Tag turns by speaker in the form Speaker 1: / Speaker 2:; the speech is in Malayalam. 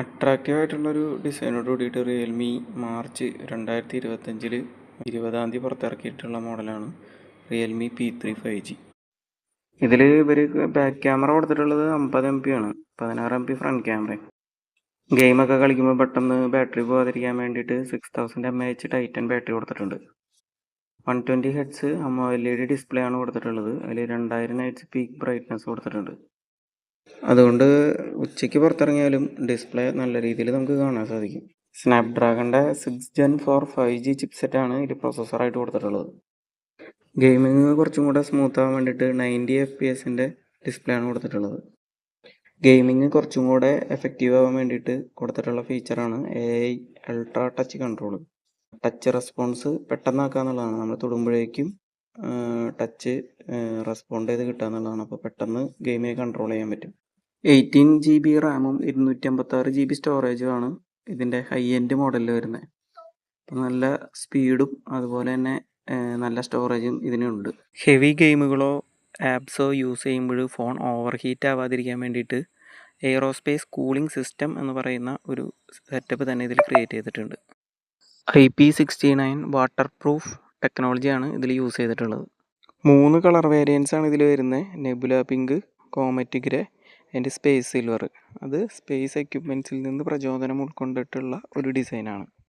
Speaker 1: അട്രാക്റ്റീവ് ആയിട്ടുള്ളൊരു ഡിസൈനോട് കൂടിയിട്ട് റിയൽമി മാർച്ച് 2025 20-ാം തീയതി പുറത്തിറക്കിയിട്ടുള്ള മോഡലാണ് റിയൽമി P3 5G. ഇതിൽ ഇവർ ബാക്ക് ക്യാമറ കൊടുത്തിട്ടുള്ളത് 50 MP ആണ്, 16 MP ഫ്രണ്ട് ക്യാമറ. ഗെയിമൊക്കെ കളിക്കുമ്പോൾ പെട്ടെന്ന് ബാറ്ററി പോകാതിരിക്കാൻ വേണ്ടിയിട്ട് 6000 mAh ടൈറ്റൻ ബാറ്ററി കൊടുത്തിട്ടുണ്ട്. 120 Hz AMOLED ഡിസ്പ്ലേ ആണ് കൊടുത്തിട്ടുള്ളത്. അതിൽ 2000 nits പീക്ക് ബ്രൈറ്റ്നസ് കൊടുത്തിട്ടുണ്ട്. അതുകൊണ്ട് ഉച്ചയ്ക്ക് പുറത്തിറങ്ങിയാലും ഡിസ്പ്ലേ നല്ല രീതിയിൽ നമുക്ക് കാണാൻ സാധിക്കും. സ്നാപ്ഡ്രാഗണിൻ്റെ 6 Gen 4 5G ചിപ്സെറ്റാണ് ഇതിൽ പ്രോസസ്സറായിട്ട് കൊടുത്തിട്ടുള്ളത്. ഗെയിമിങ് കുറച്ചും കൂടെ സ്മൂത്ത് ആവാൻ വേണ്ടിയിട്ട് 90 FPS ഡിസ്പ്ലേ ആണ് കൊടുത്തിട്ടുള്ളത്. ഗെയിമിങ് കുറച്ചും കൂടെ എഫക്റ്റീവ് ആവാൻ വേണ്ടിയിട്ട് കൊടുത്തിട്ടുള്ള ഫീച്ചറാണ് AI ultra touch control. Touch response പെട്ടെന്നാക്കുക എന്നുള്ളതാണ്. നമ്മൾ തൊടുമ്പോഴേക്കും ടച്ച് റെസ്പോണ്ട് ചെയ്ത് കിട്ടുക എന്നുള്ളതാണ്. അപ്പോൾ പെട്ടെന്ന് ഗെയിമിനെ കൺട്രോൾ ചെയ്യാൻ പറ്റും. 18 GB റാമും 256 GB സ്റ്റോറേജുമാണ് ഇതിൻ്റെ ഹൈ എൻഡ് മോഡലിൽ വരുന്നത്. അപ്പോൾ നല്ല സ്പീഡും അതുപോലെ തന്നെ നല്ല സ്റ്റോറേജും ഇതിനുണ്ട്. ഹെവി ഗെയിമുകളോ ആപ്സോ യൂസ് ചെയ്യുമ്പോൾ ഫോൺ ഓവർ ഹീറ്റ് ആവാതിരിക്കാൻ വേണ്ടിയിട്ട് എയ്റോസ്പേസ് കൂളിംഗ് സിസ്റ്റം എന്ന് പറയുന്ന ഒരു സെറ്റപ്പ് തന്നെ ഇതിൽ ക്രിയേറ്റ് ചെയ്തിട്ടുണ്ട്. IP69 വാട്ടർ പ്രൂഫ് ടെക്നോളജിയാണ് ഇതിൽ യൂസ് ചെയ്തിട്ടുള്ളത്. 3 കളർ വേരിയൻസ് ആണ് ഇതിൽ വരുന്നത്. Nebula pink, comet grey and space silver. അത് സ്പേസ് എക്യുപ്മെൻറ്റ്സിൽ നിന്ന് പ്രചോദനം ഉൾക്കൊണ്ടിട്ടുള്ള ഒരു ഡിസൈനാണ്.